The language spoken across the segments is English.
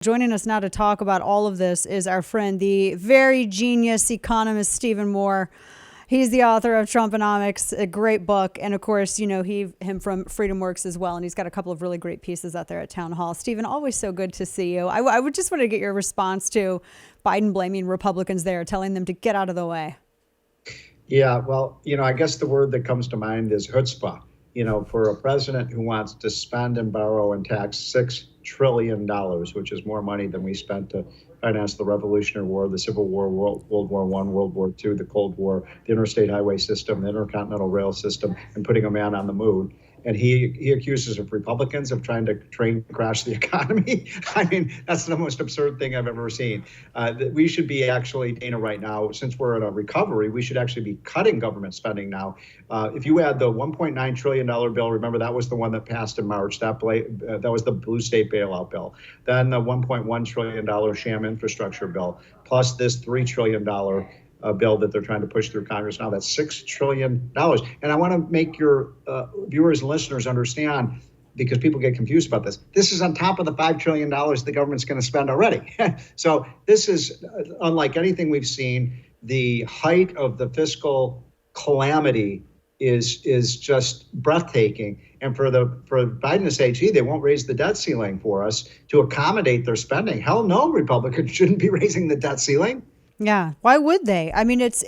Joining us now to talk about all of this is our friend, the very genius economist, Stephen Moore. He's the author of Trumponomics, a great book. And of course, you know, him from FreedomWorks as well. And he's got a couple of really great pieces out there at Town Hall. Stephen, always so good to see you. I would just want to get your response to Biden blaming Republicans there, telling them to get out of the way. Yeah, well, I guess the word that comes to mind is chutzpah. For a president who wants to spend and borrow and tax $6 trillion, which is more money than we spent to finance the Revolutionary War, the Civil War, World War I, World War II, the Cold War, the interstate highway system, the intercontinental rail system, and putting a man on the moon. And he accuses of Republicans of trying to train crash the economy. I mean, that's the most absurd thing I've ever seen. We should be actually, Dana, right now, since we're in a recovery, we should actually be cutting government spending now. If you add the $1.9 trillion bill, remember that was the one that passed in March. That was the blue state bailout bill. Then the $1.1 trillion sham infrastructure bill, plus this $3 trillion bill that they're trying to push through Congress now. That's $6 trillion. And I want to make your viewers and listeners understand, because people get confused about this. This is on top of the $5 trillion the government's going to spend already. So this is unlike anything we've seen. The height of the fiscal calamity is just breathtaking. And for Biden to say, gee, they won't raise the debt ceiling for us to accommodate their spending. Hell no, Republicans shouldn't be raising the debt ceiling. Yeah. Why would they? I mean, it's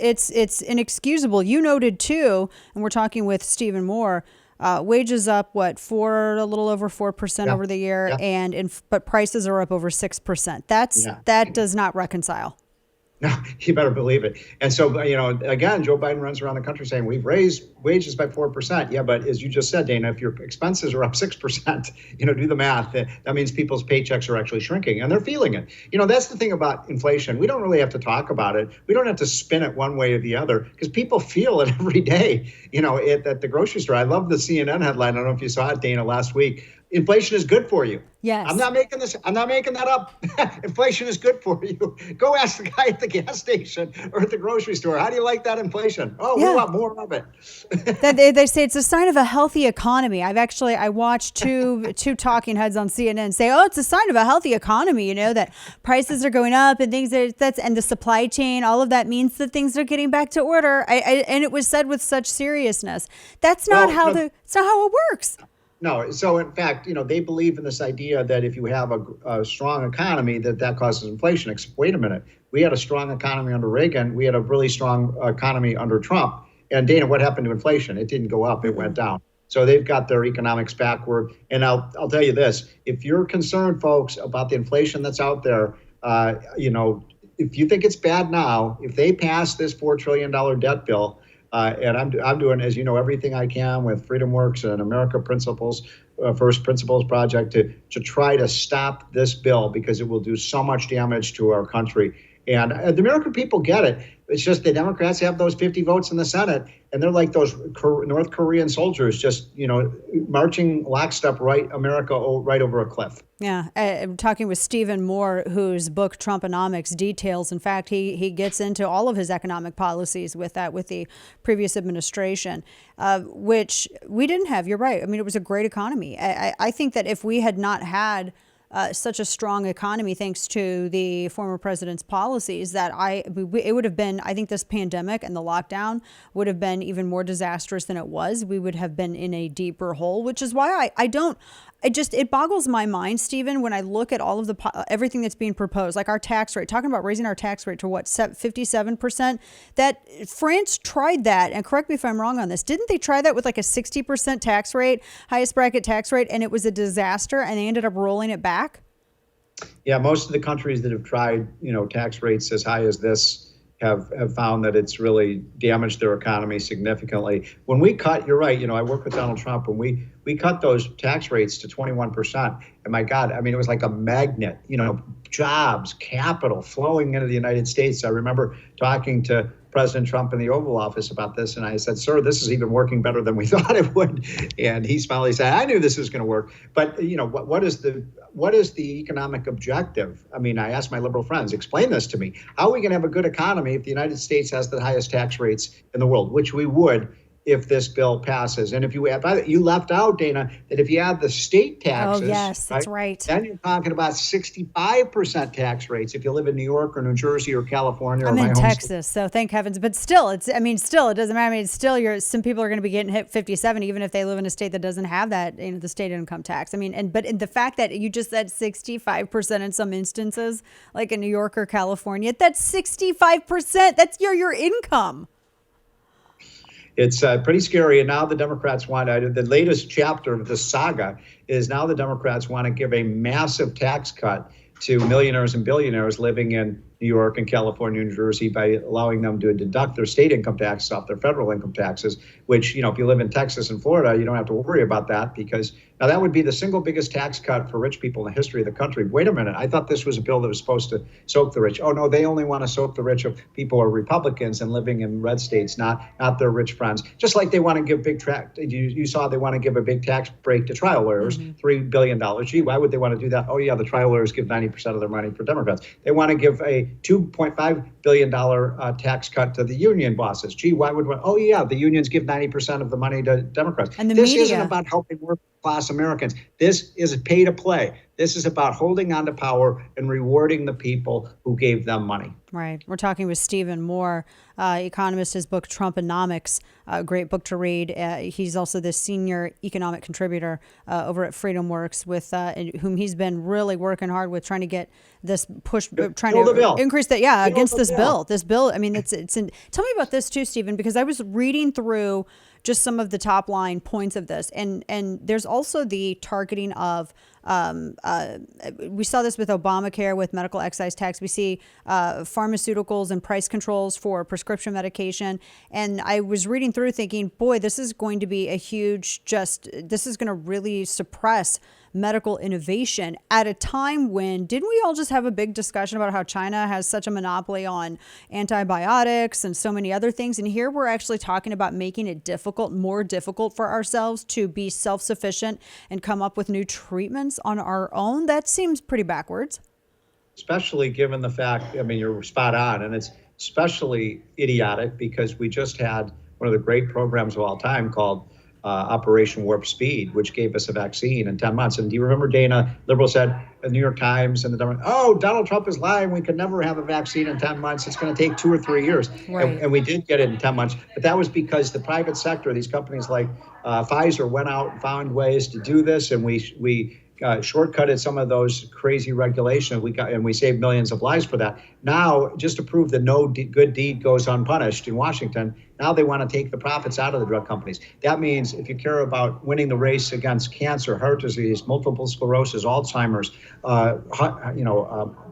inexcusable. You noted too, and we're talking with Stephen Moore, wages up, a little over 4% over the year, but prices are up over 6%. That does not reconcile. No, you better believe it. And so, again, Joe Biden runs around the country saying we've raised wages by 4%. Yeah, but as you just said, Dana, if your expenses are up 6%, do the math. That means people's paychecks are actually shrinking and they're feeling it. That's the thing about inflation. We don't really have to talk about it. We don't have to spin it one way or the other because people feel it every day, at the grocery store. I love the CNN headline. I don't know if you saw it, Dana, last week. Inflation is good for you. Yes. I'm not making that up. Inflation is good for you. Go ask the guy at the gas station or at the grocery store. How do you like that inflation? Oh, yeah. We want more of it. They say it's a sign of a healthy economy. I watched two talking heads on CNN say, oh, it's a sign of a healthy economy, that prices are going up and things and the supply chain, all of that means that things are getting back to order. And it was said with such seriousness. That's not how it works. No. So, in fact, they believe in this idea that if you have a strong economy, that causes inflation. Except, wait a minute. We had a strong economy under Reagan. We had a really strong economy under Trump. And, Dana, what happened to inflation? It didn't go up. It went down. So they've got their economics backward. And I'll tell you this. If you're concerned, folks, about the inflation that's out there, if you think it's bad now, if they pass this $4 trillion debt bill, and I'm doing, as you know, everything I can with FreedomWorks and America Principles, First Principles Project to try to stop this bill because it will do so much damage to our country. And the American people get it. It's just the Democrats have those 50 votes in the Senate, and they're like those North Korean soldiers just, marching lockstep America right over a cliff. Yeah. I'm talking with Stephen Moore, whose book Trumponomics details. In fact, he gets into all of his economic policies with the previous administration, which we didn't have. You're right. I mean, it was a great economy. I think that if we had not had such a strong economy, thanks to the former president's policies, that it would have been, I think this pandemic and the lockdown would have been even more disastrous than it was. We would have been in a deeper hole, which is why it boggles my mind, Stephen, when I look at all of everything that's being proposed, like our tax rate, talking about raising our tax rate to 57%, that France tried that. And correct me if I'm wrong on this. Didn't they try that with like a 60% tax rate, highest bracket tax rate, and it was a disaster and they ended up rolling it back? Yeah, most of the countries that have tried, tax rates as high as this have found that it's really damaged their economy significantly. When we cut, you're right, I work with Donald Trump, when we cut those tax rates to 21%. And my God, I mean, it was like a magnet, jobs, capital flowing into the United States. I remember talking to President Trump in the Oval Office about this. And I said, sir, this is even working better than we thought it would. And he smiled. He said, I knew this was going to work. But, what is the economic objective? I mean, I asked my liberal friends, explain this to me. How are we going to have a good economy if the United States has the highest tax rates in the world, which we would if this bill passes. And if you add, you left out, Dana, that if you add the state Oh, taxes, yes, that's right, right. then you're talking about 65% tax rates if you live in New York or New Jersey or California or I'm my in home state. Texas, so thank heavens. But still, still, it doesn't matter. I mean, it's still, some people are going to be getting hit 57, even if they live in a state that doesn't have that, the state income tax. I mean, but the fact that you just said 65% in some instances, like in New York or California, that's 65%. That's your income. It's pretty scary. And now the Democrats the latest chapter of the saga is now the Democrats want to give a massive tax cut to millionaires and billionaires living in New York and California and New Jersey by allowing them to deduct their state income taxes off their federal income taxes, which, if you live in Texas and Florida, you don't have to worry about that because now that would be the single biggest tax cut for rich people in the history of the country. Wait a minute. I thought this was a bill that was supposed to soak the rich. Oh, no, they only want to soak the rich of people who are Republicans and living in red states, not their rich friends. Just like they want to give you saw they want to give a big tax break to trial lawyers, $3 billion. Gee, why would they want to do that? Oh, yeah, the trial lawyers give 90% of their money for Democrats. They want to give a $2.5 billion tax cut to the union bosses. Gee, why would oh, yeah, the unions give 90% of the money to Democrats. And this isn't about helping working class Americans. This is pay to play. This is about holding on to power and rewarding the people who gave them money. Right. We're talking with Stephen Moore, Economist, his book Trumponomics, a great book to read. He's also the senior economic contributor over at FreedomWorks, with whom he's been really working hard with trying to get this trying to increase that. Yeah, against this bill. This bill. I mean, tell me about this too, Stephen, because I was reading through just some of the top line points of this, and there's also the targeting of. We saw this with Obamacare, with medical excise tax. We see pharmaceuticals and price controls for prescription medication. And I was reading through thinking, boy, this is going to be this is going to really suppress medical innovation at a time when, didn't we all just have a big discussion about how China has such a monopoly on antibiotics and so many other things? And here we're actually talking about making it more difficult for ourselves to be self-sufficient and come up with new treatments on our own. That seems pretty backwards. Especially given the fact, I mean, you're spot on, and it's especially idiotic because we just had one of the great programs of all time called Operation Warp Speed, which gave us a vaccine in 10 months. And do you remember, Dana, liberals said, the New York Times and Donald Trump is lying. We could never have a vaccine in 10 months. It's going to take 2 or 3 years. Right. And we did get it in 10 months. But that was because the private sector, these companies like Pfizer, went out and found ways to do this. And we shortcutted some of those crazy regulations. We saved millions of lives for that. Now, just to prove that no good deed goes unpunished in Washington, now they want to take the profits out of the drug companies. That means if you care about winning the race against cancer, heart disease, multiple sclerosis, Alzheimer's,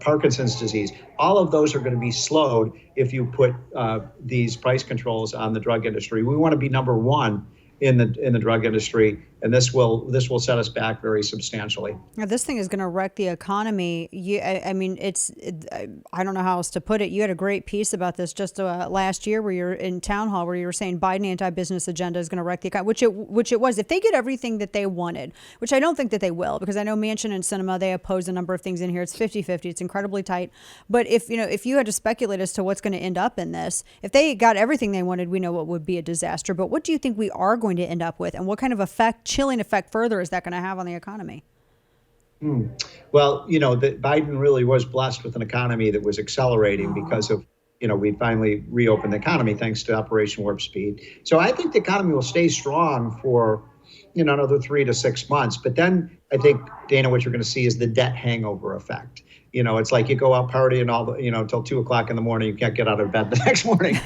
Parkinson's disease, all of those are going to be slowed if you put these price controls on the drug industry. We want to be number one in the drug industry, and this will set us back very substantially. Now, this thing is going to wreck the economy. I don't know how else to put it. You had a great piece about this just last year, where you're in town hall, where you were saying Biden anti-business agenda is going to wreck the economy, which it was. If they get everything that they wanted, which I don't think that they will, because I know Manchin and Sinema, they oppose a number of things in here. It's 50-50. It's incredibly tight. But if you had to speculate as to what's going to end up in this, if they got everything they wanted, we know what would be a disaster. But what do you think we are going to end up with, and what kind of chilling effect further is that going to have on the economy? Well, Biden really was blessed with an economy that was accelerating because of, we finally reopened the economy thanks to Operation Warp Speed. So I think the economy will stay strong for, another 3 to 6 months. But then I think, Dana, what you're going to see is the debt hangover effect. It's like you go out partying till 2:00 in the morning. You can't get out of bed the next morning.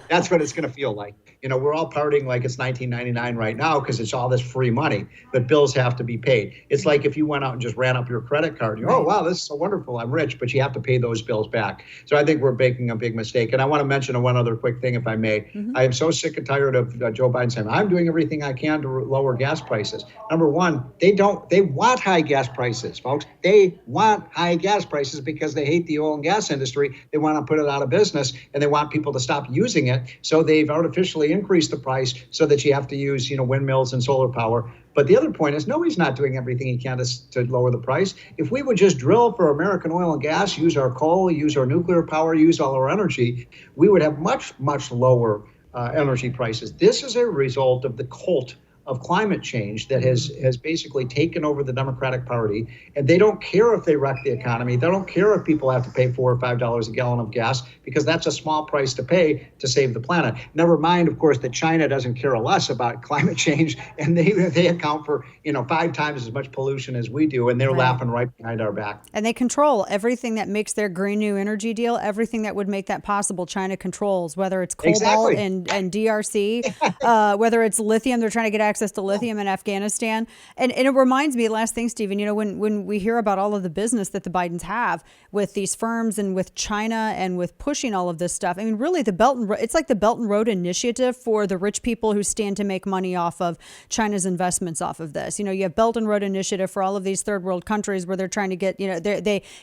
That's what it's going to feel like. We're all partying like it's 1999 right now because it's all this free money, but bills have to be paid. It's like if you went out and just ran up your credit card. Oh, wow, this is so wonderful. I'm rich, but you have to pay those bills back. So I think we're making a big mistake. And I want to mention one other quick thing, if I may. Mm-hmm. I am so sick and tired of Joe Biden saying, I'm doing everything I can to lower gas prices. Number one, they want high gas prices, folks. They want high gas prices because they hate the oil and gas industry. They want to put it out of business, and they want people to stop using it. So they've artificially increased the price so that you have to use, windmills and solar power. But the other point is, no, he's not doing everything he can to lower the price. If we would just drill for American oil and gas, use our coal, use our nuclear power, use all our energy, we would have much, much lower energy prices. This is a result of the cult of climate change that has basically taken over the Democratic Party, and they don't care if they wreck the economy. They don't care if people have to pay $4 or $5 a gallon of gas, because that's a small price to pay to save the planet. Never mind, of course, that China doesn't care less about climate change, and they account for 5 times as much pollution as we do, and they're laughing right behind our back. And they control everything that makes their Green New Energy deal, everything that would make that possible. China controls, whether it's cobalt and DRC, whether it's lithium. They're trying to get access to lithium in Afghanistan. And it reminds me, last thing, Stephen, when we hear about all of the business that the Bidens have with these firms and with China and with pushing all of this stuff, I mean, really, it's like the Belt and Road Initiative for the rich people who stand to make money off of China's investments off of this. You have Belt and Road Initiative for all of these third world countries where they're trying to get,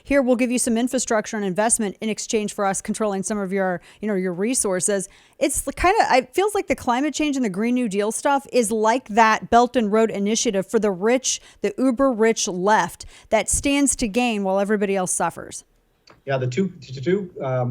here, we'll give you some infrastructure and investment in exchange for us controlling some of your resources. It's it feels like the climate change and the Green New Deal stuff is like that Belt and Road Initiative for the rich, the uber rich left that stands to gain while everybody else suffers. Yeah, the two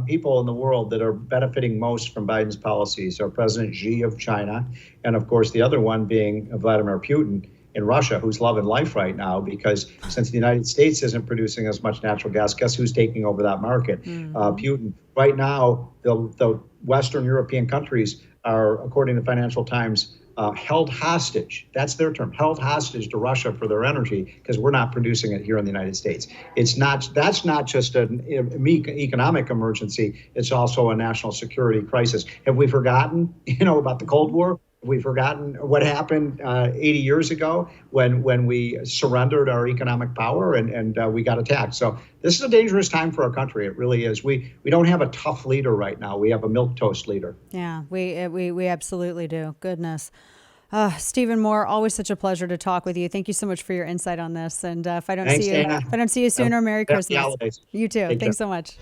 people in the world that are benefiting most from Biden's policies are President Xi of China, and of course the other one being Vladimir Putin in Russia, who's loving life right now, because since the United States isn't producing as much natural gas, guess who's taking over that market? Putin. Right now, the Western European countries are, according to Financial Times, held hostage. That's their term, held hostage to Russia for their energy, because we're not producing it here in the United States. That's not just an economic emergency. It's also a national security crisis. Have we forgotten, about the Cold War? Have we forgotten what happened 80 years ago when we surrendered our economic power and we got attacked? So this is a dangerous time for our country. It really is. We don't have a tough leader right now. We have a milquetoast leader. Yeah, we absolutely do. Goodness. Stephen Moore, always such a pleasure to talk with you. Thank you so much for your insight on this. And if I don't see you sooner, Merry Christmas. Holidays. You too. Take Thanks care. so much.